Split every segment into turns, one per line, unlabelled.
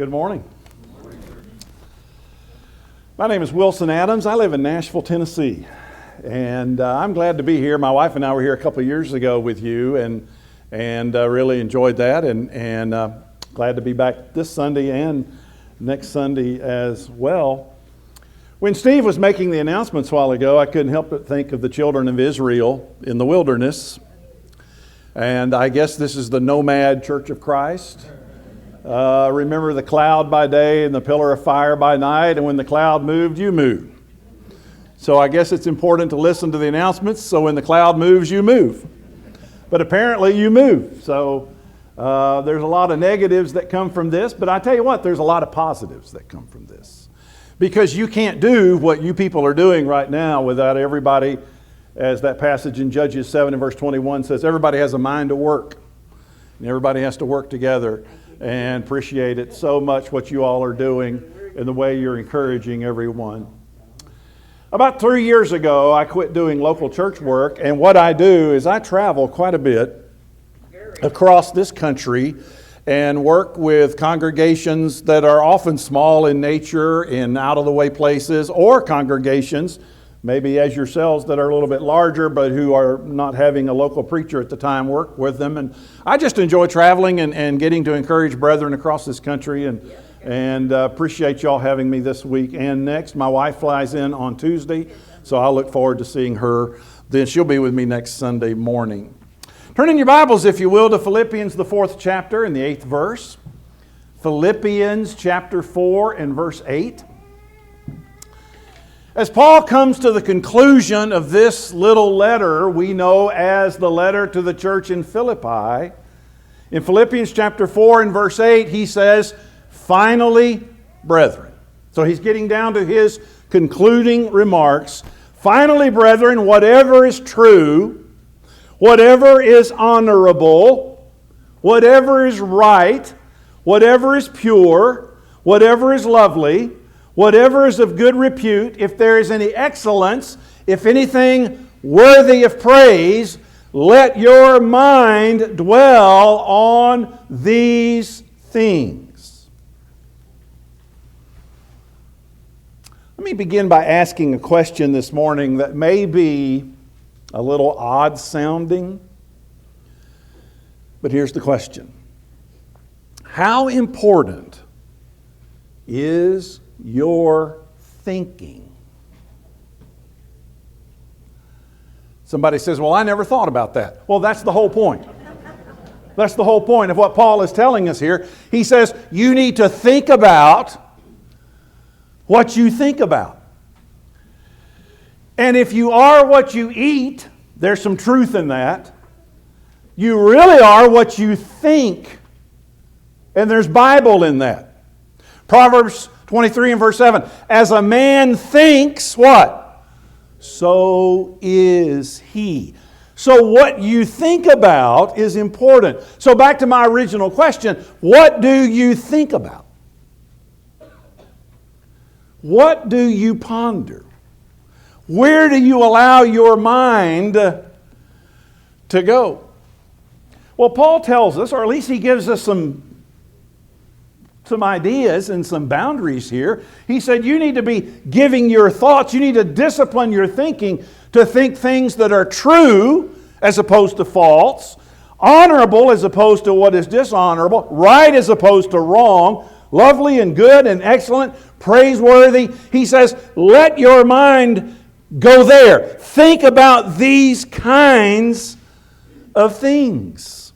Good morning. My name is Wilson Adams. I live in Nashville, Tennessee, and I'm glad to be here. My wife and I were here a couple of years ago with you, and really enjoyed that, and glad to be back this Sunday and next Sunday as well. When Steve was making the announcements a while ago, I couldn't help but think of the children of Israel in the wilderness, and I guess this is the nomad Church of Christ. Remember the cloud by day and the pillar of fire by night, and when the cloud moved, you moved. So I guess it's important to listen to the announcements, so when the cloud moves, you move. But apparently you move. So there's a lot of negatives that come from this, but I tell you what, there's a lot of positives that come from this. Because you can't do what you people are doing right now without everybody, as that passage in Judges 7 and verse 21 says, everybody has a mind to work. And everybody has to work together. And appreciate it so much what you all are doing and the way you're encouraging everyone. About 3 years ago, I quit doing local church work, and what I do is I travel quite a bit across this country and work with congregations that are often small in nature, in out-of-the-way places, or congregations maybe as yourselves that are a little bit larger but who are not having a local preacher at the time, work with them. And I just enjoy traveling and getting to encourage brethren across this country, and appreciate y'all having me this week and next. My wife flies in on Tuesday, so I look forward to seeing her. Then she'll be with me next Sunday morning. Turn in your Bibles, if you will, to Philippians, the 4th chapter and the 8th verse. Philippians chapter 4 and verse 8. As Paul comes to the conclusion of this little letter we know as the letter to the church in Philippi, in Philippians chapter 4 and verse 8, he says, finally, brethren. So he's getting down to his concluding remarks. Finally, brethren, whatever is true, whatever is honorable, whatever is right, whatever is pure, whatever is lovely, whatever is of good repute, if there is any excellence, if anything worthy of praise, let your mind dwell on these things. Let me begin by asking a question this morning that may be a little odd sounding, but here's the question. How important is your thinking? Somebody says, well, I never thought about that. Well, that's the whole point. That's the whole point of what Paul is telling us here. He says, you need to think about what you think about. And if you are what you eat, there's some truth in that. You really are what you think. And there's Bible in that. Proverbs 23 and verse 7. As a man thinks, what? So is he. So what you think about is important. So back to my original question. What do you think about? What do you ponder? Where do you allow your mind to go? Well, Paul tells us, or at least he gives us some ideas and some boundaries here. He said you need to be giving your thoughts, you need to discipline your thinking to think things that are true as opposed to false, honorable as opposed to what is dishonorable, right as opposed to wrong, lovely and good and excellent, praiseworthy. He says, let your mind go there. Think about these kinds of things.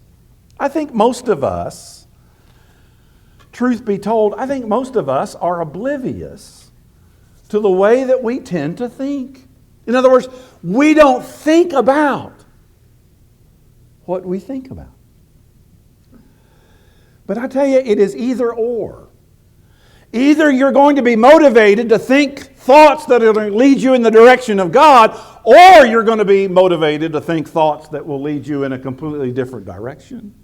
I think most of us, truth be told, I think most of us are oblivious to the way that we tend to think. In other words, we don't think about what we think about. But I tell you, it is either or. Either you're going to be motivated to think thoughts that are going to lead you in the direction of God, or you're going to be motivated to think thoughts that will lead you in a completely different direction.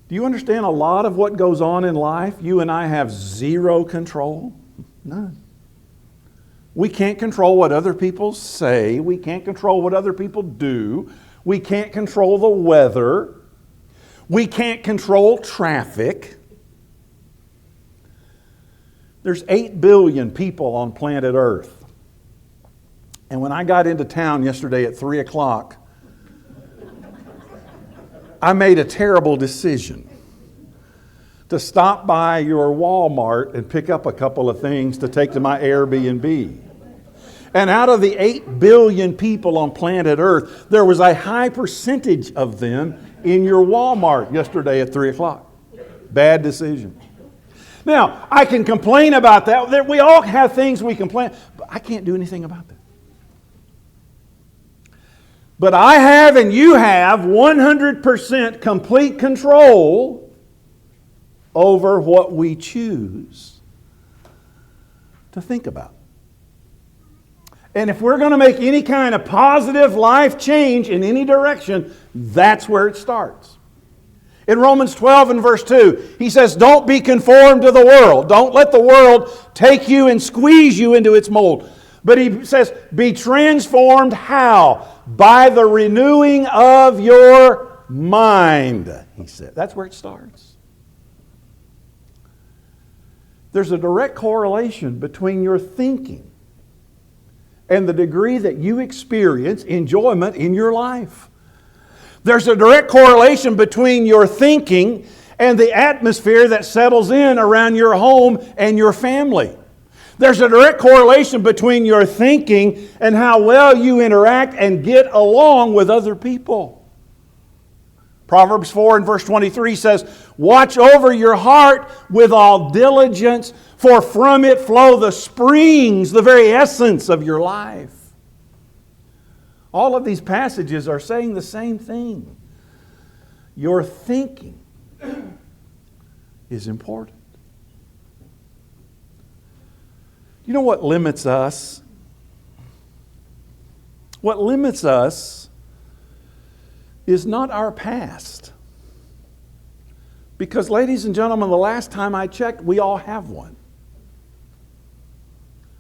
Do you understand a lot of what goes on in life? You and I have zero control. None. We can't control what other people say. We can't control what other people do. We can't control the weather. We can't control traffic. There's 8 billion people on planet Earth. And when I got into town yesterday at 3 o'clock, I made a terrible decision to stop by your Walmart and pick up a couple of things to take to my Airbnb. And out of the 8 billion people on planet Earth, there was a high percentage of them in your Walmart yesterday at 3 o'clock. Bad decision. Now, I can complain about that. We all have things we complain, but I can't do anything about that. But I have and you have 100% complete control over what we choose to think about. And if we're going to make any kind of positive life change in any direction, that's where it starts. In Romans 12 and verse 2, he says, don't be conformed to the world. Don't let the world take you and squeeze you into its mold. But he says, be transformed how? By the renewing of your mind, he said. That's where it starts. There's a direct correlation between your thinking and the degree that you experience enjoyment in your life. There's a direct correlation between your thinking and the atmosphere that settles in around your home and your family. There's a direct correlation between your thinking and how well you interact and get along with other people. Proverbs 4 and verse 23 says, watch over your heart with all diligence, for from it flow the springs, the very essence of your life. All of these passages are saying the same thing. Your thinking is important. You know what limits us? What limits us is not our past. Because, ladies and gentlemen, the last time I checked, we all have one.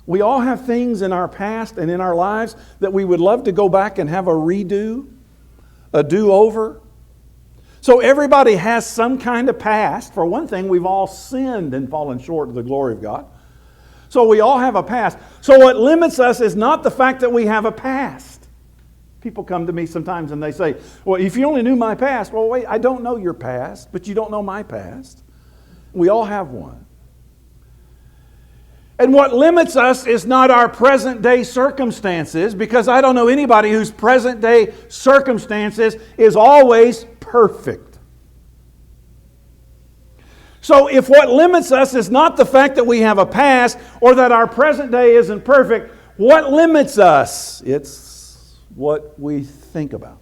We all have things in our past and in our lives that we would love to go back and have a redo, a do-over. So everybody has some kind of past. For one thing, we've all sinned and fallen short of the glory of God. So we all have a past. So what limits us is not the fact that we have a past. People come to me sometimes and they say, well, if you only knew my past. Well, wait, I don't know your past, but you don't know my past. We all have one. And what limits us is not our present day circumstances, because I don't know anybody whose present day circumstances is always perfect. So if what limits us is not the fact that we have a past or that our present day isn't perfect, what limits us? It's what we think about.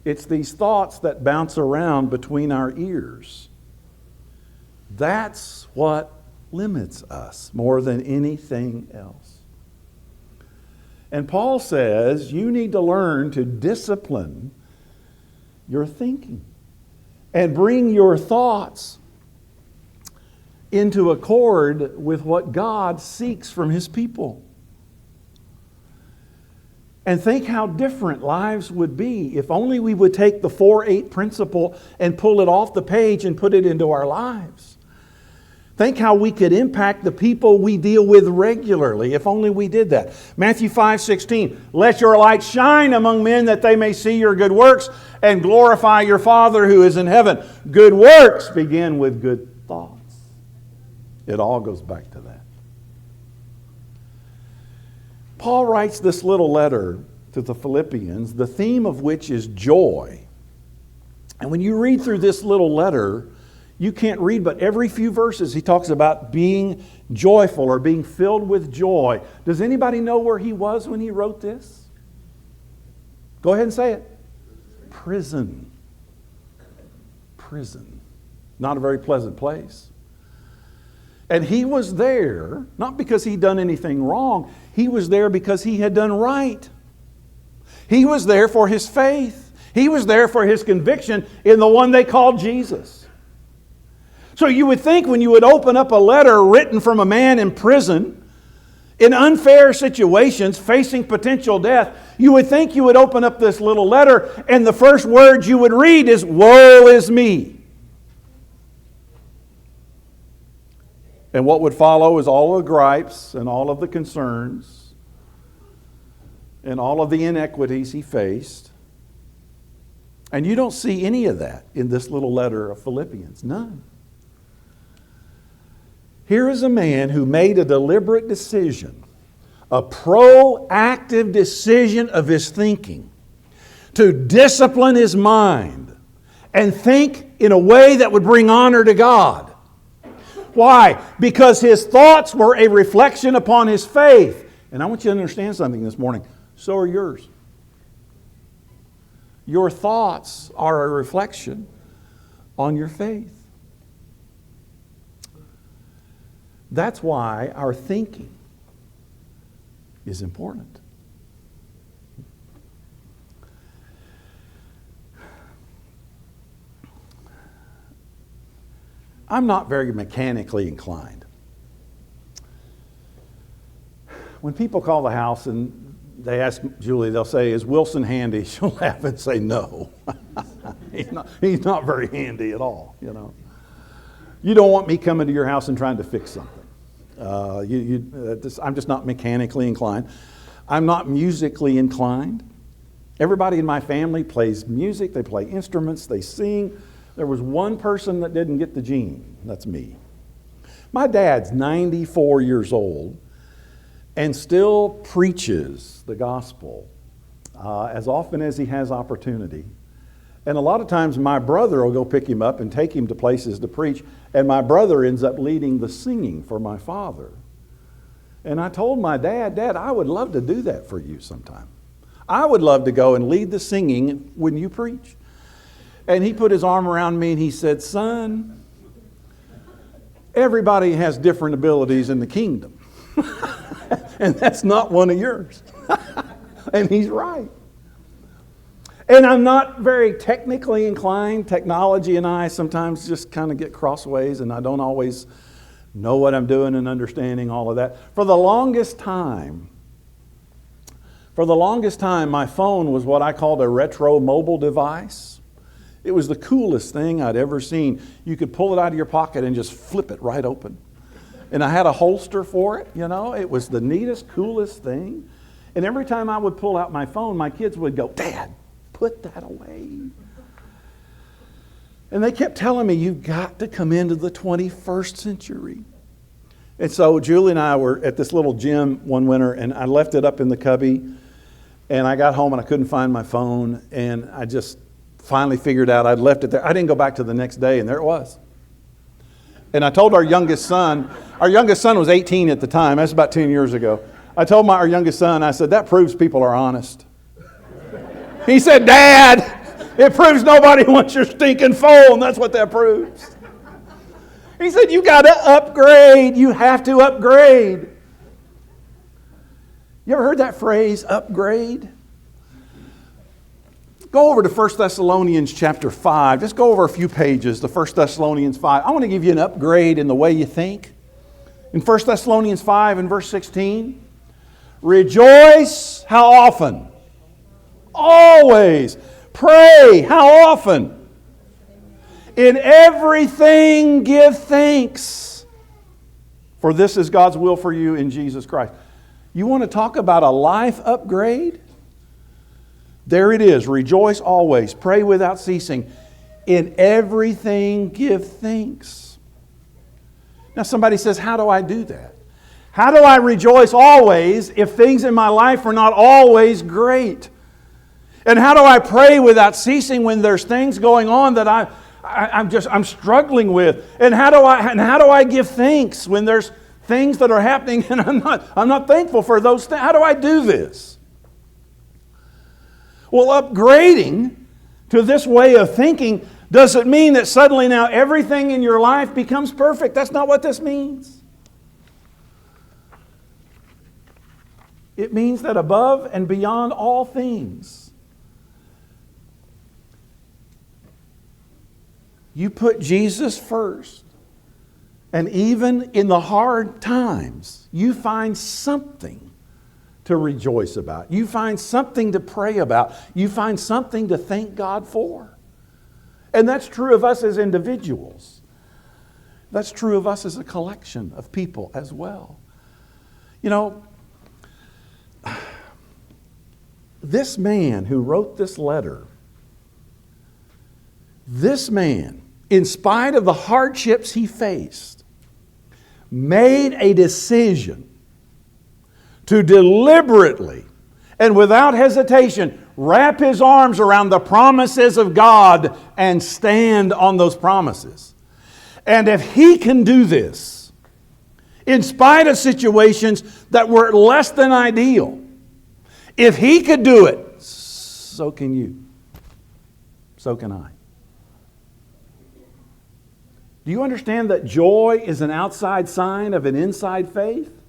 It's these thoughts that bounce around between our ears. That's what limits us more than anything else. And Paul says you need to learn to discipline your thinking and bring your thoughts into accord with what God seeks from His people. And think how different lives would be if only we would take the 4-8 principle and pull it off the page and put it into our lives. Think how we could impact the people we deal with regularly if only we did that. Matthew 5:16, let your light shine among men that they may see your good works and glorify your Father who is in heaven. Good works begin with good thoughts. It all goes back to that. Paul writes this little letter to the Philippians, the theme of which is joy. And when you read through this little letter, you can't read, but every few verses he talks about being joyful or being filled with joy. Does anybody know where he was when he wrote this? Go ahead and say it. Prison. Prison. Not a very pleasant place. And he was there, not because he'd done anything wrong. He was there because he had done right. He was there for his faith. He was there for his conviction in the one they called Jesus. So you would think when you would open up a letter written from a man in prison, in unfair situations, facing potential death, you would think you would open up this little letter and the first words you would read is, "Woe is me." And what would follow is all of the gripes and all of the concerns and all of the inequities he faced. And you don't see any of that in this little letter of Philippians. None. Here is a man who made a deliberate decision, a proactive decision of his thinking, to discipline his mind and think in a way that would bring honor to God. Why? Because his thoughts were a reflection upon his faith. And I want you to understand something this morning. So are yours. Your thoughts are a reflection on your faith. That's why our thinking is important. I'm not very mechanically inclined. When people call the house and they ask Julie, they'll say, "Is Wilson handy?" She'll laugh and say, "No." He's not very handy at all, you know. You don't want me coming to your house and trying to fix something. I'm just not mechanically inclined. I'm not musically inclined. Everybody in my family plays music. They play instruments. They sing. There was one person that didn't get the gene. That's me. My dad's 94 years old and still preaches the gospel as often as he has opportunity. And a lot of times my brother will go pick him up and take him to places to preach, and my brother ends up leading the singing for my father. And I told my dad, "Dad, I would love to do that for you sometime. I would love to go and lead the singing when you preach." And he put his arm around me and he said, "Son, everybody has different abilities in the kingdom. And that's not one of yours." And he's right. And I'm not very technically inclined. Technology and I sometimes just kind of get crossways, and I don't always know what I'm doing and understanding all of that. For the longest time, my phone was what I called a retro mobile device. It was the coolest thing I'd ever seen. You could pull it out of your pocket and just flip it right open. And I had a holster for it, you know. It was the neatest, coolest thing. And every time I would pull out my phone, my kids would go, "Dad, put that away." And they kept telling me, "You've got to come into the 21st century." And so Julie and I were at this little gym one winter, and I left it up in the cubby. And I got home and I couldn't find my phone. And I just finally figured out I'd left it there. I didn't go back to the next day, and there it was. And I told our youngest son was 18 at the time. That's about 10 years ago. I told our youngest son, I said, "That proves people are honest." He said, "Dad, it proves nobody wants your stinking phone. That's what that proves." He said, "You got to upgrade. You have to upgrade." You ever heard that phrase, upgrade? Go over to 1 Thessalonians chapter 5. Just go over a few pages to 1 Thessalonians 5. I want to give you an upgrade in the way you think. In 1 Thessalonians 5 and verse 16, rejoice how often? Always. Pray how often? In everything give thanks, for this is God's will for you in Jesus Christ. You want to talk about a life upgrade? There it is. Rejoice always. Pray without ceasing. In everything give thanks. Now somebody says, "How do I do that? How do I rejoice always if things in my life are not always great? And how do I pray without ceasing when there's things going on that I'm struggling with? And how do I give thanks when there's things that are happening and I'm not thankful for those things? How do I do this?" Well, upgrading to this way of thinking doesn't mean that suddenly now everything in your life becomes perfect. That's not what this means. It means that above and beyond all things, you put Jesus first And even in the hard times, you find something to rejoice about. You find something to pray about. You find something to thank God for. And that's true of us as individuals. That's true of us as a collection of people as well. You know, this man who wrote this letter, this man, in spite of the hardships he faced, made a decision to deliberately and without hesitation wrap his arms around the promises of God and stand on those promises. And if he can do this, in spite of situations that were less than ideal, if he could do it, so can you. So can I. Do you understand that joy is an outside sign of an inside faith?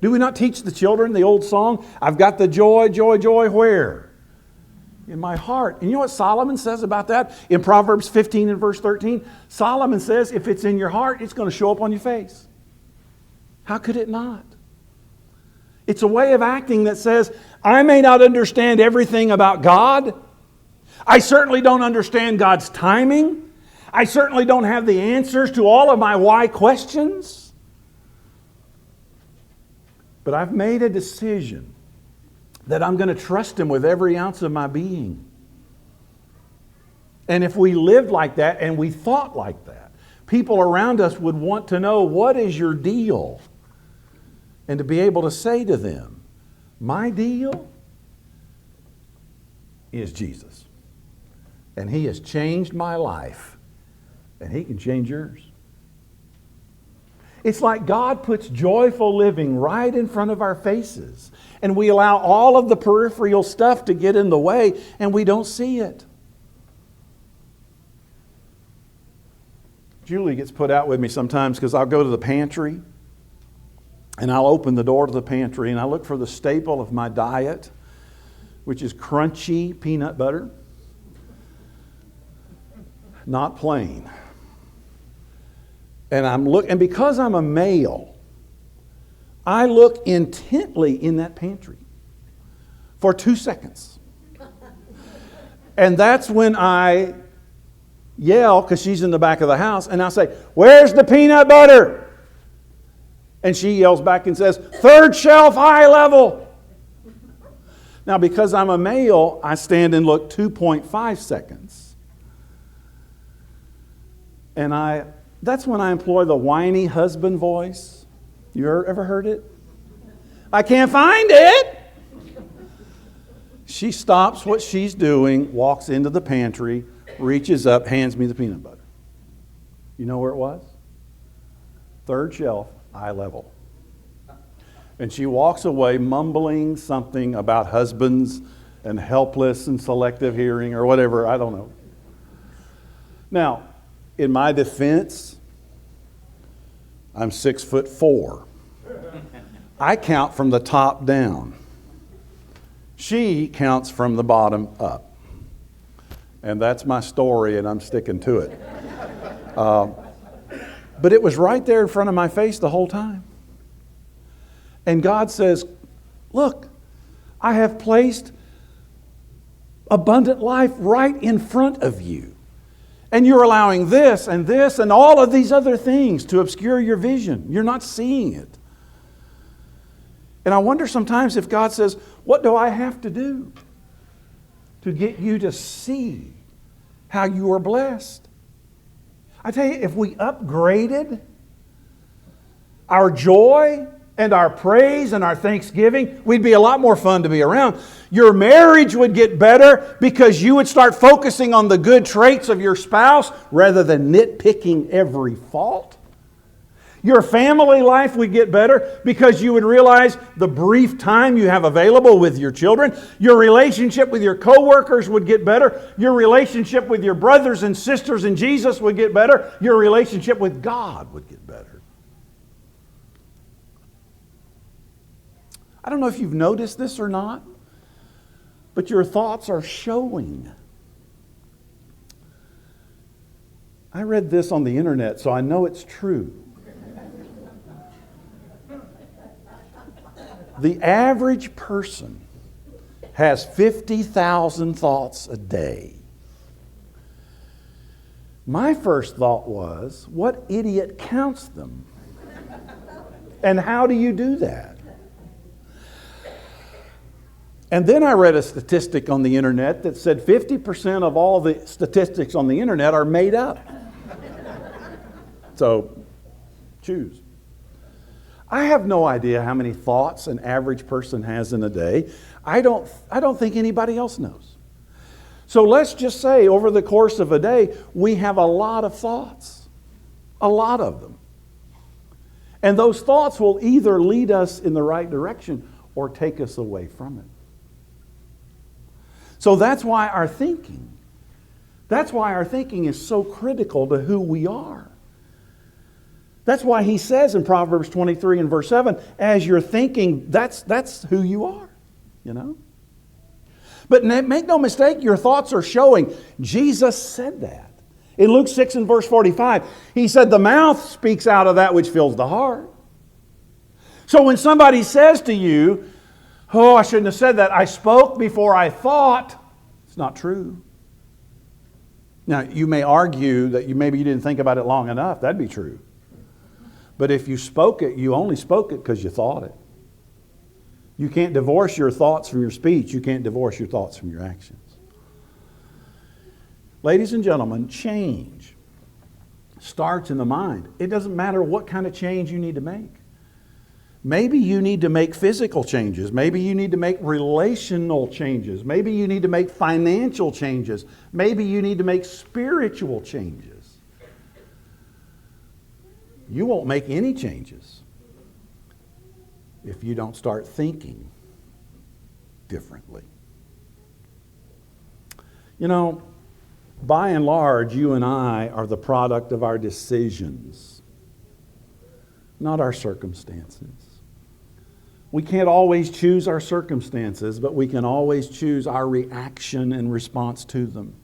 Do we not teach the children the old song, I've got the joy, joy, joy, where? In my heart. And you know what Solomon says about that? In Proverbs 15 and verse 13, Solomon says, if it's in your heart, it's going to show up on your face. How could it not? It's a way of acting that says, I may not understand everything about God. I certainly don't understand God's timing. I certainly don't have the answers to all of my why questions. But I've made a decision that I'm going to trust Him with every ounce of my being. And if we lived like that and we thought like that, people around us would want to know, what is your deal? And to be able to say to them, my deal is Jesus. And He has changed my life. And He can change yours. It's like God puts joyful living right in front of our faces. And we allow all of the peripheral stuff to get in the way and we don't see it. Julie gets put out with me sometimes because I'll go to the pantry and I'll open the door to the pantry and I look for the staple of my diet, which is crunchy peanut butter, not plain. And because I'm a male, I look intently in that pantry for 2 seconds. And that's when I yell, because she's in the back of the house, and I say, where's the peanut butter? And she yells back and says, 3rd shelf, eye level. Now, because I'm a male, I stand and look 2.5 seconds. And that's when I employ the whiny husband voice. You ever heard it? I can't find it. She stops what she's doing, walks into the pantry, reaches up, hands me the peanut butter. You know where it was? 3rd shelf, eye level. And she walks away mumbling something about husbands and helpless and selective hearing or whatever, I don't know. Now, in my defense, I'm 6'4". I count from the top down. She counts from the bottom up. And that's my story, and I'm sticking to it. But it was right there in front of my face the whole time. And God says, look, I have placed abundant life right in front of you. And you're allowing this and all of these other things to obscure your vision. You're not seeing it. And I wonder sometimes if God says, what do I have to do to get you to see how you are blessed? I tell you, if we upgraded our joy and our praise and our thanksgiving, we'd be a lot more fun to be around. Your marriage would get better because you would start focusing on the good traits of your spouse rather than nitpicking every fault. Your family life would get better because you would realize the brief time you have available with your children. Your relationship with your coworkers would get better. Your relationship with your brothers and sisters in Jesus would get better. Your relationship with God would get better. I don't know if you've noticed this or not, but your thoughts are showing. I read this on the internet, so I know it's true. The average person has 50,000 thoughts a day. My first thought was, what idiot counts them? And how do you do that? And then I read a statistic on the internet that said 50% of all the statistics on the internet are made up. So, choose. I have no idea how many thoughts an average person has in a day. I don't think anybody else knows. So let's just say over the course of a day, we have a lot of thoughts. A lot of them. And those thoughts will either lead us in the right direction or take us away from it. So that's why our thinking is so critical to who we are. That's why he says in Proverbs 23 and verse 7, as you're thinking, that's who you are, you know. But make no mistake, your thoughts are showing. Jesus said that. In Luke 6 and verse 45, he said, the mouth speaks out of that which fills the heart. So when somebody says to you, oh, I shouldn't have said that, I spoke before I thought, it's not true. Now, you may argue that maybe you didn't think about it long enough. That'd be true. But if you spoke it, you only spoke it because you thought it. You can't divorce your thoughts from your speech. You can't divorce your thoughts from your actions. Ladies and gentlemen, change starts in the mind. It doesn't matter what kind of change you need to make. Maybe you need to make physical changes. Maybe you need to make relational changes. Maybe you need to make financial changes. Maybe you need to make spiritual changes. You won't make any changes if you don't start thinking differently. You know, by and large, you and I are the product of our decisions, not our circumstances. We can't always choose our circumstances, but we can always choose our reaction in response to them.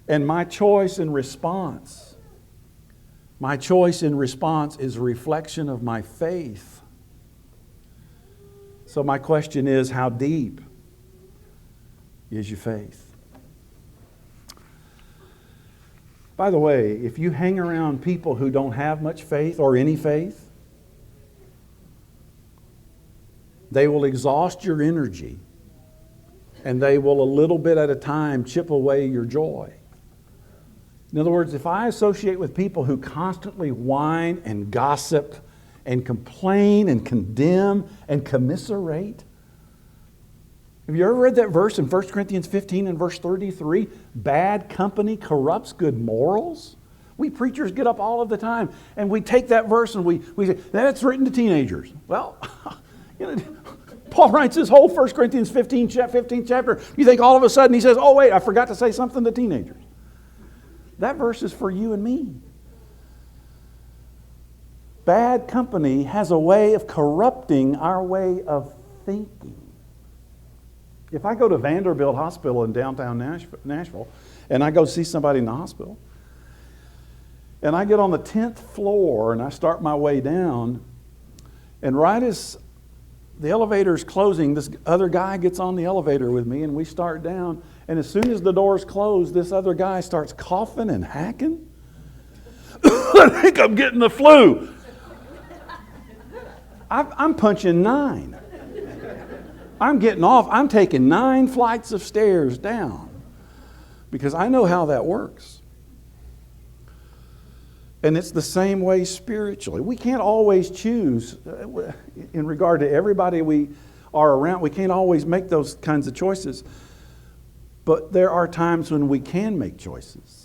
And my choice in response is a reflection of my faith. So my question is, how deep is your faith? By the way, if you hang around people who don't have much faith or any faith, they will exhaust your energy, and they will a little bit at a time chip away your joy. In other words, if I associate with people who constantly whine and gossip and complain and condemn and commiserate, have you ever read that verse in 1 Corinthians 15 and verse 33? Bad company corrupts good morals. We preachers get up all of the time and we take that verse and we say, that's written to teenagers. Well, you know, Paul writes this whole 1 Corinthians 15 chapter. You think all of a sudden he says, oh wait, I forgot to say something to teenagers. That verse is for you and me. Bad company has a way of corrupting our way of thinking. If I go to Vanderbilt Hospital in downtown Nashville, and I go see somebody in the hospital, and I get on the 10th floor and I start my way down, and right as the elevator's closing, this other guy gets on the elevator with me and we start down, and as soon as the doors close, this other guy starts coughing and hacking. I think I'm getting the flu. I'm punching 9. I'm getting off. I'm taking 9 flights of stairs down because I know how that works. And it's the same way spiritually. We can't always choose in regard to everybody we are around. We can't always make those kinds of choices. But there are times when we can make choices.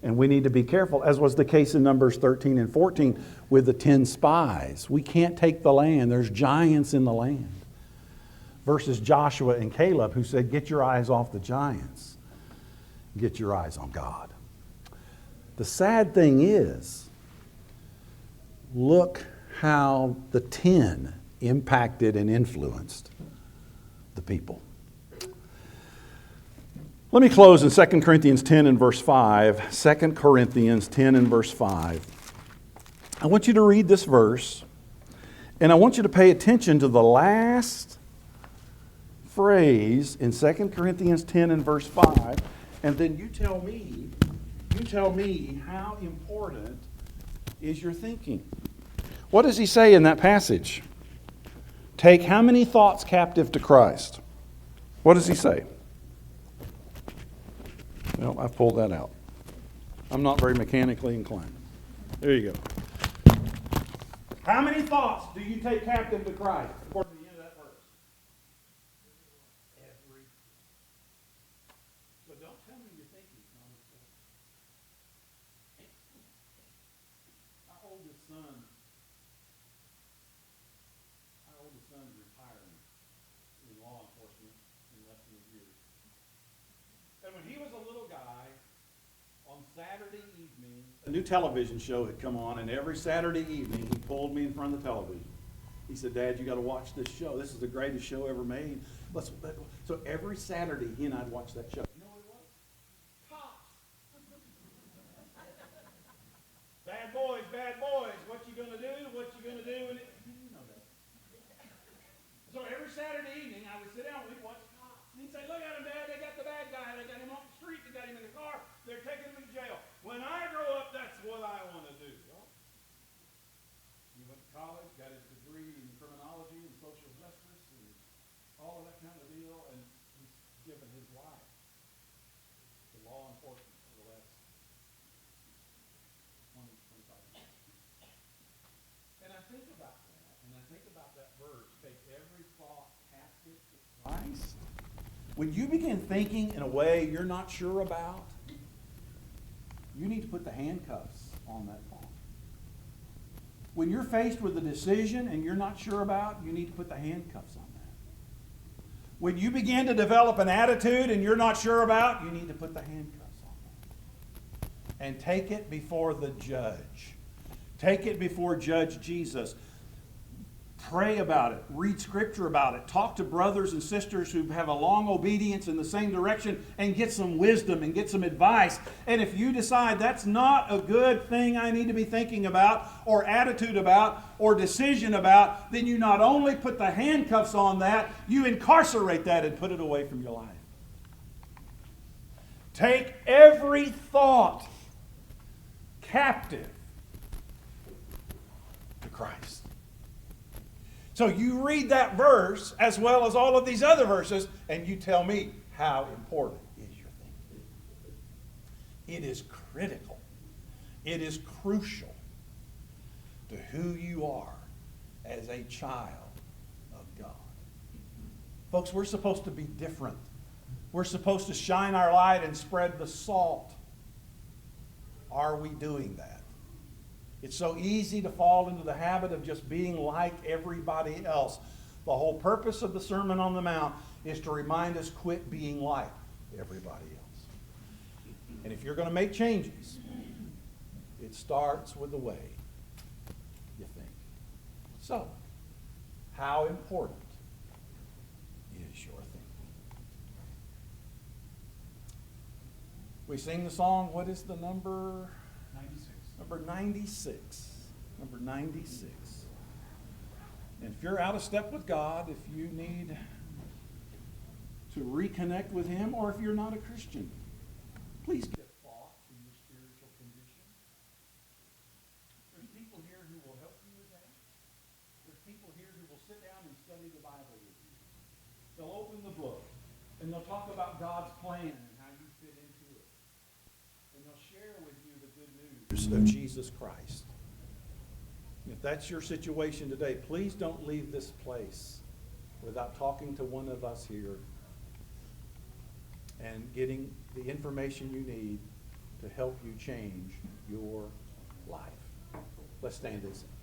And we need to be careful, as was the case in Numbers 13 and 14 with the 10 spies. We can't take the land. There's giants in the land. Versus Joshua and Caleb, who said, get your eyes off the giants. Get your eyes on God. The sad thing is, look how the 10 impacted and influenced the people. Let me close in 2 Corinthians 10 and verse 5. 2 Corinthians 10 and verse 5. I want you to read this verse, and I want you to pay attention to the last phrase in 2 Corinthians 10 and verse 5, and then you tell me how important is your thinking. What does he say in that passage? Take how many thoughts captive to Christ? What does he say? Well, I pulled that out. I'm not very mechanically inclined. There you go. How many thoughts do you take captive to Christ, according to the end of that verse? Every. So don't tell me you're thinking. Our oldest son is retiring in law enforcement in less than a year. And when he was a little guy, on Saturday evening, a new television show had come on, and every Saturday evening he pulled me in front of the television. He said, "Dad, you got to watch this show. This is the greatest show ever made." So every Saturday he and I'd watch that show. You know what it was? Cops. Bad boys. What you gonna do? What you gonna do? And you know that. So every Saturday evening I would sit down and we'd watch Cops. And he'd say, "Look at him, Dad. They got the bad guy. They got him off the street. They got him in the car. They're taking him to jail. When I grow up, that's what I want to do." Well, he went to college, got his degree in criminology and social justice and all of that kind of deal, and he's given his life to law enforcement for the last 20, 25 years. And I think about that, and I think about that verse, take every thought captive to Christ. When you begin thinking in a way you're not sure about, you need to put the handcuffs on that thought. When you're faced with a decision and you're not sure about, you need to put the handcuffs on that. When you begin to develop an attitude and you're not sure about, you need to put the handcuffs on that. And take it before the judge. Take it before Judge Jesus. Pray about it. Read Scripture about it. Talk to brothers and sisters who have a long obedience in the same direction and get some wisdom and get some advice. And if you decide that's not a good thing I need to be thinking about or attitude about or decision about, then you not only put the handcuffs on that, you incarcerate that and put it away from your life. Take every thought captive to Christ. So you read that verse as well as all of these other verses, and you tell me how important is your thinking. It is critical. It is crucial to who you are as a child of God. Folks, we're supposed to be different. We're supposed to shine our light and spread the salt. Are we doing that? It's so easy to fall into the habit of just being like everybody else. The whole purpose of the Sermon on the Mount is to remind us, quit being like everybody else. And if you're going to make changes, it starts with the way you think. So, how important is your thinking? We sing the song, what is the number? 96. Number 96. Number 96. And if you're out of step with God, if you need to reconnect with Him, or if you're not a Christian, please give thought to your spiritual condition. There's people here who will help you with that. There's people here who will sit down and study the Bible with you. They'll open the book, and they'll talk about God's plan and how you fit into it. And they'll share with you the good news of Jesus Christ. If that's your situation today, please don't leave this place without talking to one of us here and getting the information you need to help you change your life. Let's stand and sing.